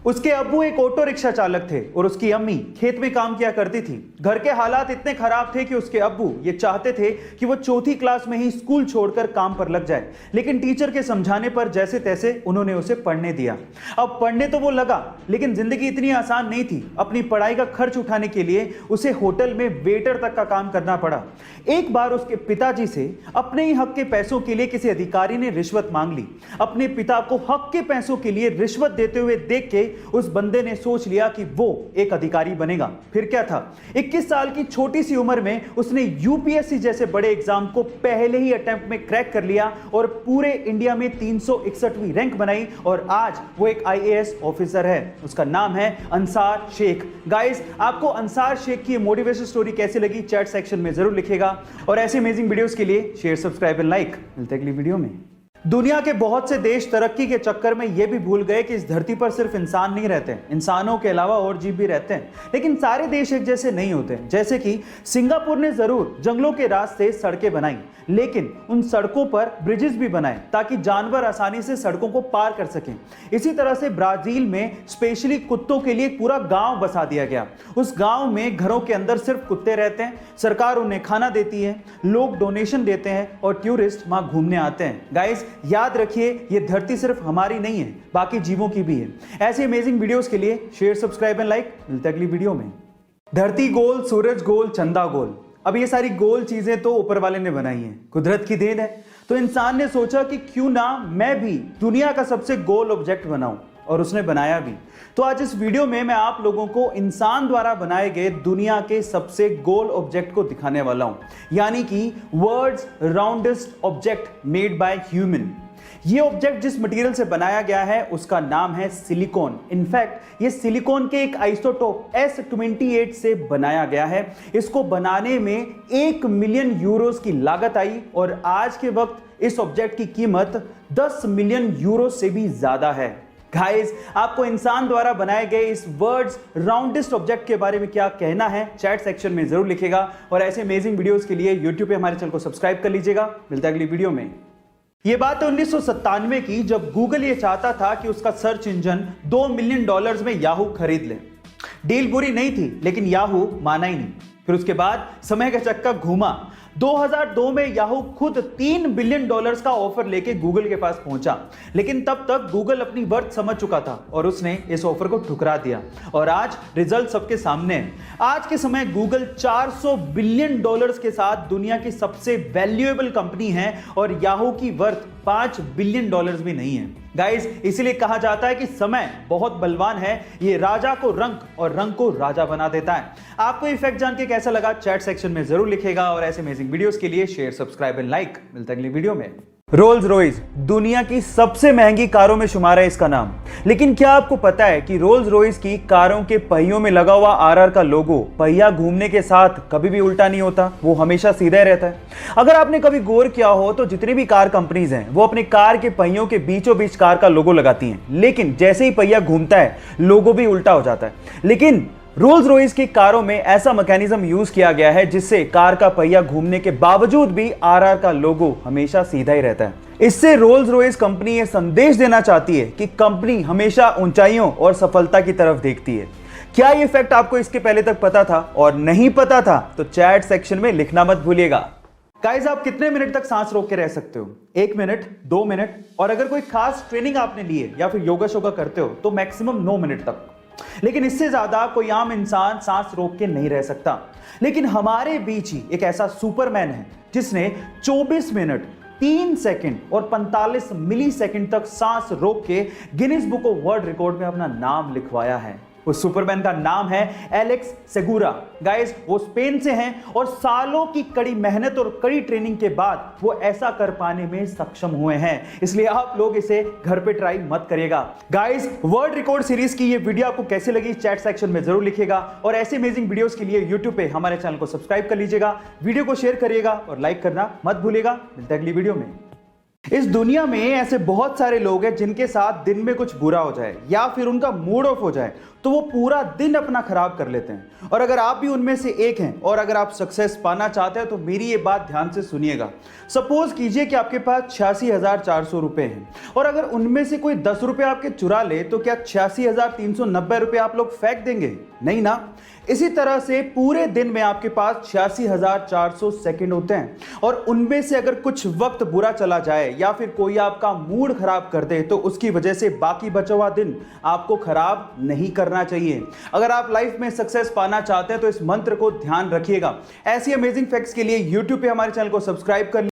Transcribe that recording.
उसके अब्बू एक ऑटो रिक्शा चालक थे और उसकी अम्मी खेत में काम किया करती थी। घर के हालात इतने खराब थे कि उसके अब्बू ये चाहते थे कि वो चौथी क्लास में ही स्कूल छोड़कर काम पर लग जाए, लेकिन टीचर के समझाने पर जैसे तैसे उन्होंने उसे पढ़ने दिया। अब पढ़ने तो वो लगा, लेकिन जिंदगी इतनी आसान नहीं थी। अपनी पढ़ाई का खर्च उठाने के लिए उसे होटल में वेटर तक का काम करना पड़ा। एक बार उसके पिताजी से अपने ही हक के पैसों के लिए किसी अधिकारी ने रिश्वत मांग ली। अपने पिता को हक के पैसों के लिए रिश्वत देते हुए देख के उस बंदे ने सोच लिया कि वो एक अधिकारी बनेगा। फिर क्या था, 21 साल की छोटी सी उम्र में उसने यूपीएससी जैसे बड़े एग्जाम को पहले ही अटेम्प्ट में क्रैक कर लिया और पूरे इंडिया में 361वीं रैंक बनाई और आज वो एक आईएएस ऑफिसर है। उसका नाम है अंसार शेख। गाइस, आपको अंसार शेख की मोटिवेशन स्टोरी कैसी लगी चैट सेक्शन में जरूर लिखेगा और ऐसे अमेजिंग वीडियोस के लिए शेयर, सब्सक्राइब एंड लाइक। मिलते हैं अगली वीडियो में। दुनिया के बहुत से देश तरक्की के चक्कर में यह भी भूल गए कि इस धरती पर सिर्फ इंसान नहीं रहते, इंसानों के अलावा और जीव भी रहते हैं। लेकिन सारे देश एक जैसे नहीं होते। जैसे कि सिंगापुर ने जरूर जंगलों के रास्ते सड़कें बनाई, लेकिन उन सड़कों पर ब्रिजेस भी बनाए ताकि जानवर आसानी से सड़कों को पार कर सकें। इसी तरह से ब्राजील में स्पेशली कुत्तों के लिए एक पूरा गांव बसा दिया गया। उस गांव में घरों के अंदर सिर्फ कुत्ते रहते हैं, सरकार उन्हें खाना देती है, लोग डोनेशन देते हैं और टूरिस्ट वहां घूमने आते हैं। गाइस, याद रखिए, ये धरती सिर्फ हमारी नहीं है, बाकी जीवों की भी है। ऐसे अमेजिंग वीडियोस के लिए शेयर, सब्सक्राइब एंड लाइक। मिलते हैं अगली वीडियो में। धरती गोल, सूरज गोल, चंदा गोल। अब ये सारी गोल चीजें तो ऊपर वाले ने बनाई हैं, कुदरत की देन है। तो इंसान ने सोचा कि क्यों ना मैं भी दुनिया का सबसे गोल ऑब्जेक्ट बनाऊं, और उसने बनाया भी। तो आज इस वीडियो में मैं आप लोगों को इंसान द्वारा बनाए गए दुनिया के सबसे गोल ऑब्जेक्ट को दिखाने वाला हूं, यानी कि world's roundest object made by human. ये ऑब्जेक्ट जिस मटेरियल से बनाया गया है उसका नाम है सिलिकॉन। इनफैक्ट ये सिलिकॉन के एक आइसोटोप S28 से बनाया गया है। इसको बनाने में 1 मिलियन यूरोस की लागत आई और आज के वक्त इस ऑब्जेक्ट की कीमत 10 मिलियन यूरो से भी ज्यादा है। गाइस, आपको इंसान द्वारा बनाए गए इस वर्ल्ड्स राउंडेस्ट ऑब्जेक्ट के बारे में क्या कहना है चैट सेक्शन में जरूर लिखेगा और ऐसे अमेजिंग वीडियोस के लिए YouTube पे हमारे चैनल को सब्सक्राइब कर लीजिएगा। मिलता है अगली वीडियो में। यह बात है 1997 की, जब गूगल ये चाहता था कि उसका सर्च इंजन $2 मिलियन में याहू खरीद ले। डील बुरी नहीं थी, लेकिन याहू माना ही नहीं। फिर उसके बाद समय का चक्का घूमा। 2002 में याहू खुद $3 बिलियन का ऑफर लेके गूगल के पास पहुंचा, लेकिन तब तक गूगल अपनी वर्थ समझ चुका था और उसने इस ऑफर को ठुकरा दिया। और आज रिजल्ट सबके सामने है। आज के समय गूगल $400 बिलियन के साथ दुनिया की सबसे वैल्यूएबल कंपनी है और याहू की वर्थ $5 बिलियन भी नहीं है। गाइस, इसीलिए कहा जाता है कि समय बहुत बलवान है, ये राजा को रंक और रंक को राजा बना देता है। आपको ये फैक्ट जान के कैसा लगा चैट सेक्शन में जरूर लिखेगा और ऐसे अमेजिंग वीडियोस के लिए शेयर, सब्सक्राइब एंड लाइक। मिलता है अगली वीडियो में। रोल्स रॉयस दुनिया की सबसे महंगी कारों में शुमार है इसका नाम। लेकिन क्या आपको पता है कि रोल्स रॉयस की कारों के पहियों में लगा हुआ आरआर का लोगो पहिया घूमने के साथ कभी भी उल्टा नहीं होता, वो हमेशा सीधा ही रहता है। अगर आपने कभी गौर किया हो तो जितनी भी कार कंपनीज हैं वो अपने कार के पहियों के बीचों बीच कार का लोगो लगाती हैं, लेकिन जैसे ही पहिया घूमता है लोगो भी उल्टा हो जाता है। लेकिन रोल्स रॉयस की कारों में ऐसा मैकेनिज्म यूज किया गया है जिससे कार का पहिया घूमने के बावजूद भी आरआर का लोगो हमेशा सीधा ही रहता है। इससे रोल्स रॉयस कंपनी यह संदेश देना चाहती है कि कंपनी हमेशा ऊंचाइयों और सफलता की तरफ देखती है। क्या यह फैक्ट आपको इसके पहले तक पता था और नहीं पता था तो चैट सेक्शन में लिखना मत भूलिएगा। गाइस, आप कितने मिनट तक सांस रोक के रह सकते हो? 1 मिनट, 2 मिनट, और अगर कोई खास ट्रेनिंग आपने ली है या फिर योगा शोगा करते हो तो मैक्सिमम 9 मिनट तक। लेकिन इससे ज्यादा कोई आम इंसान सांस रोक के नहीं रह सकता। लेकिन हमारे बीच ही एक ऐसा सुपरमैन है जिसने 24 मिनट 3 सेकंड और 45 मिली सेकंड तक सांस रोक के Guinness book of world record में अपना नाम लिखवाया है। उस सुपरमैन का नाम है एलेक्स सेगुरा। गाइस, वो स्पेन से हैं और सालों की कड़ी मेहनत और कड़ी ट्रेनिंग के बाद वो ऐसा कर पाने में सक्षम हुए हैं। इसलिए आप लोग इसे घर पे ट्राई मत करिएगा। गाइस, वर्ल्ड रिकॉर्ड सीरीज की ये वीडियो आपको कैसे लगी चैट सेक्शन में जरूर लिखिएगा और ऐसे अमेजिंग वीडियोस के लिए YouTube पे हमारे चैनल को सब्सक्राइब कर लीजिएगा, वीडियो को शेयर करिएगा और लाइक करना मत भूलिएगा। मिलते हैं अगली वीडियो में। इस दुनिया में ऐसे बहुत सारे लोग हैं जिनके साथ दिन में कुछ बुरा हो जाए या फिर उनका मूड ऑफ हो जाए तो वो पूरा दिन अपना खराब कर लेते हैं। और अगर आप भी उनमें से एक हैं और अगर आप सक्सेस पाना चाहते हैं तो मेरी ये बात ध्यान से सुनिएगा। सपोज कीजिए कि आपके पास 86,400 रुपए हैं और अगर उनमें से कोई 10 रुपए आपके चुरा ले तो क्या 86,390 रुपए आप लोग फेंक देंगे? नहीं ना। इसी तरह से पूरे दिन में आपके पास 86,400 सेकंड होते हैं और उनमें से अगर कुछ वक्त बुरा चला जाए या फिर कोई आपका मूड खराब कर दे तो उसकी वजह से बाकी बचा हुआ दिन आपको खराब नहीं करना चाहिए। अगर आप लाइफ में सक्सेस पाना चाहते हैं तो इस मंत्र को ध्यान रखिएगा। ऐसी अमेजिंग फैक्ट्स के लिए YouTube पे हमारे चैनल को सब्सक्राइब कर